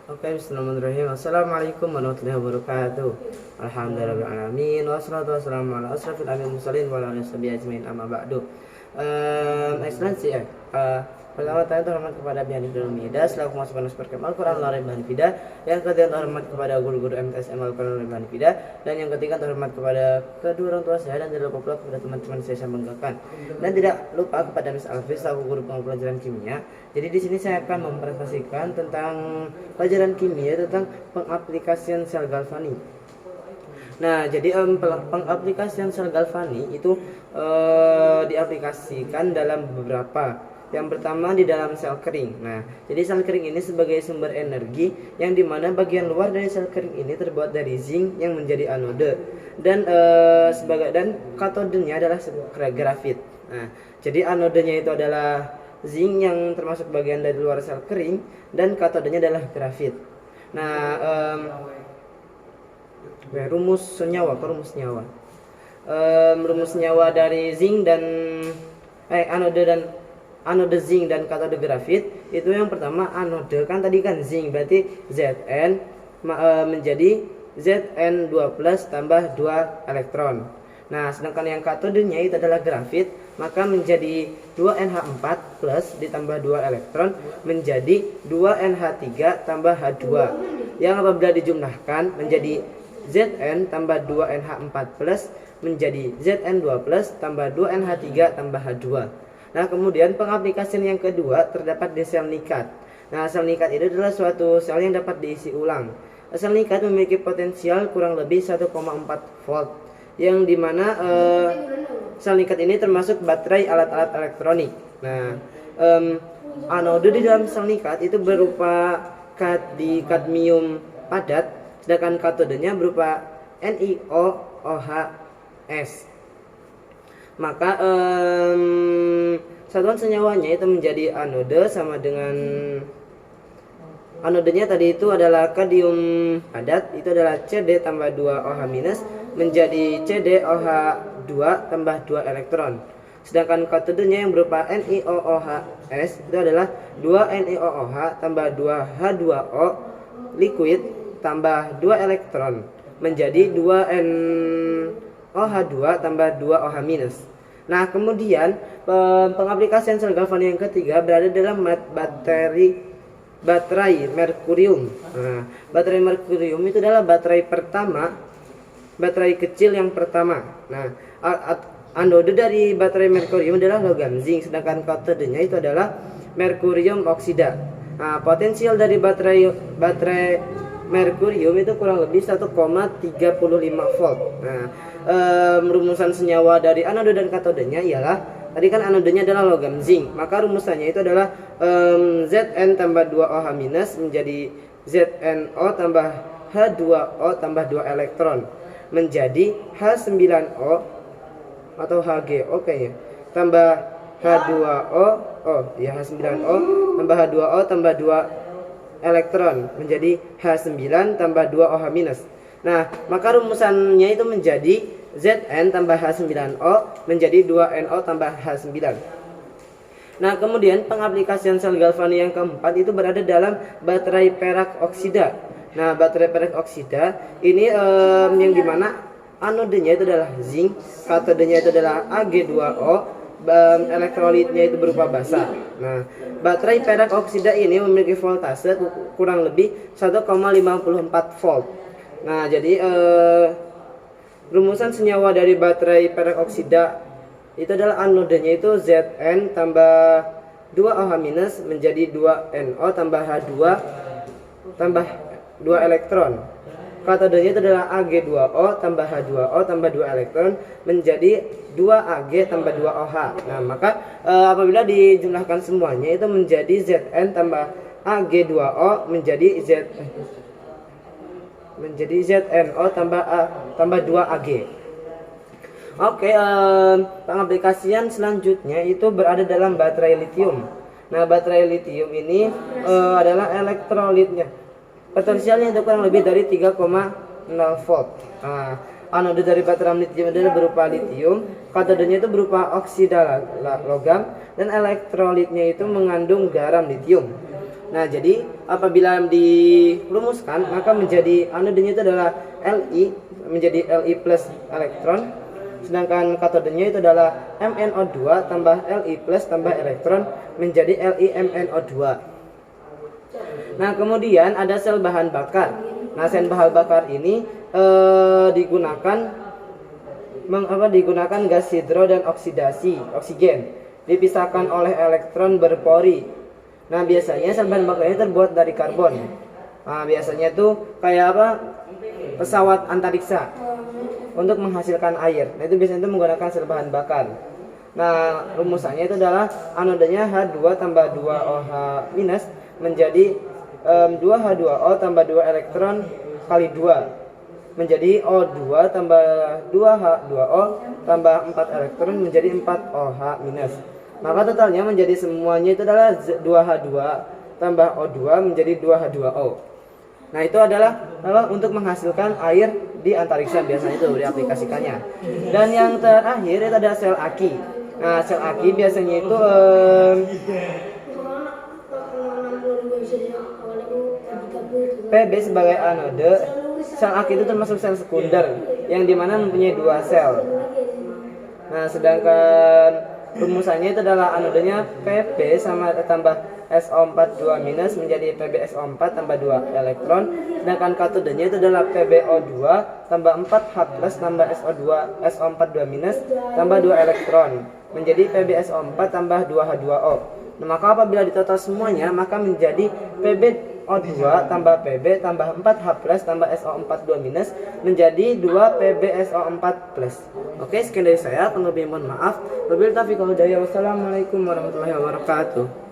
Oke, bismillahirrahmanirrahim. Assalamualaikum warahmatullahi wabarakatuh. Alhamdulillahirrahmanirrahim. Wassalatu wassalamu ala asrafil anbiya'i wal mursalin wa ala alihi washabihi ajmain, amma ba'du. Ekscelensi ya. Pertama-tama terhormat kepada Bihan Ibnu Mida selaku pemasukan Supercamp Al-Quran Al Hanifidah. Yang kedua terhormat kepada guru-guru MTSM Al-Quran Al Hanifidah. Dan yang ketiga terhormat kepada kedua orang tua saya dan tidak lupa pula kepada teman-teman saya banggakan. Dan tidak lupa kepada Miss Alfis selaku guru pelajaran kimia. Jadi di sini saya akan mempresentasikan tentang pelajaran kimia tentang pengaplikasian sel galvani. Nah, jadi pengaplikasian sel galvani itu diaplikasikan dalam beberapa. Yang pertama di dalam sel kering. Nah, jadi sel kering ini sebagai sumber energi yang dimana bagian luar dari sel kering ini terbuat dari zinc yang menjadi anode dan katodenya adalah grafit. Nah, jadi anodenya itu adalah zinc yang termasuk bagian dari luar sel kering dan katodenya adalah grafit. Nah, rumus senyawa dari zinc dan anode zinc dan katode grafit itu yang pertama anode kan tadi kan zinc berarti Zn menjadi Zn2+ tambah 2 elektron. Nah, sedangkan yang katodenya itu adalah grafit maka menjadi 2NH4+ ditambah 2 elektron menjadi 2NH3 tambah H2 yang apabila dijumlahkan menjadi Zn tambah 2NH4+ menjadi Zn2+ tambah 2NH3 tambah H2. Nah, kemudian pengaplikasian yang kedua terdapat di sel nikat. Nah, sel nikat itu adalah suatu sel yang dapat diisi ulang. Sel nikat memiliki potensial kurang lebih 1,4 volt, yang dimana sel nikat ini termasuk baterai alat-alat elektronik. Nah, anode di dalam sel nikat itu berupa kadmium padat, sedangkan katodenya berupa NiOOH. Maka satuan senyawanya itu menjadi anode sama dengan anodenya tadi itu adalah kadium padat, itu adalah Cd tambah 2 OH- menjadi CdOH2 tambah 2 elektron. Sedangkan katodenya yang berupa NiOOH itu adalah 2 NiOOH tambah 2 H2O liquid tambah 2 elektron menjadi 2 NOH2 tambah 2 OH-. Nah, kemudian pengaplikasian sel galvani yang ketiga berada dalam baterai merkurium. Nah, baterai merkurium itu adalah baterai kecil yang pertama. Nah, anode dari baterai merkurium adalah logam zinc, sedangkan katodenya itu adalah merkurium oksida. Nah, potensial dari baterai merkurium itu kurang lebih 1,35 volt. Nah, rumusan senyawa dari anode dan katodenya ialah tadi kan anodenya adalah logam zinc, maka rumusannya itu adalah Zn tambah 2 OH- menjadi ZnO tambah H2O tambah 2 elektron menjadi H9O atau HgO kayaknya tambah H2O H9O tambah H2O tambah 2 elektron menjadi H9 tambah 2 OH-. Nah, maka rumusannya itu menjadi Zn tambah H9O menjadi 2NO tambah H9. Nah, kemudian pengaplikasian sel galvani yang keempat itu berada dalam baterai perak oksida. Nah, baterai perak oksida ini yang dimana anodenya itu adalah zinc, katodenya itu adalah Ag2O, elektrolitnya itu berupa basa. Nah, baterai perak oksida ini memiliki voltase kurang lebih 1,54 volt. Nah, jadi rumusan senyawa dari baterai perak oksida itu adalah anodenya itu Zn tambah 2 OH- menjadi 2NO tambah H2 tambah 2 elektron. Katodenya itu adalah Ag2O tambah H2O tambah 2 elektron menjadi 2Ag tambah 2 OH. Nah, maka apabila dijumlahkan semuanya itu menjadi Zn tambah Ag2O menjadi ZnO tambah 2Ag. Oke, pengaplikasian selanjutnya itu berada dalam baterai lithium. Nah, baterai lithium ini adalah elektrolitnya. Potensialnya itu kurang lebih dari 3,0 volt. Nah, anode dari baterai lithium adalah berupa lithium, katodenya itu berupa oksida logam, dan elektrolitnya itu mengandung garam lithium. Nah, jadi apabila dirumuskan maka menjadi anodenya itu adalah Li, menjadi Li plus elektron, sedangkan katodenya itu adalah MnO2 tambah Li plus tambah elektron menjadi LiMnO2. Nah, kemudian ada sel bahan bakar. Nah, sel bahan bakar ini digunakan gas hidro dan oksigen dipisahkan oleh elektron berpori. Nah, biasanya sel bahan bakar ini terbuat dari karbon. Nah, biasanya itu kayak pesawat antariksa untuk menghasilkan air. Nah, itu biasanya itu menggunakan sel bahan bakar. Nah, rumusannya itu adalah anodenya H2 tambah 2OH minus menjadi 2H2O tambah 2 elektron kali 2 menjadi O2 tambah 2H2O tambah 4 elektron menjadi 4OH minus. Maka totalnya menjadi semuanya itu adalah 2H2 tambah O2 menjadi 2H2O. Nah, itu adalah untuk menghasilkan air di antariksa, biasanya itu diaplikasikannya. Dan yang terakhir itu ada sel aki. Nah, sel aki biasanya itu Pb sebagai anode. Sel aki itu termasuk sel sekunder yang dimana mempunyai 2 sel. Nah, sedangkan rumusannya itu adalah anodenya Pb sama tambah SO4 2 minus menjadi PbSO4 tambah 2 elektron, sedangkan katodenya itu adalah PbO2 tambah 4H plus tambah SO4 2 minus tambah 2 elektron menjadi PbSO4 tambah 2H2O. Nah, maka apabila ditotal semuanya maka menjadi PbO2 tambah Pb tambah 4H plus tambah SO4 2 minus menjadi 2 PbSO4 plus. Oke, sekian dari saya, kurang lebih mohon maaf. Wabillahi taufiq wal hidayah. Wassalamualaikum warahmatullahi wabarakatuh.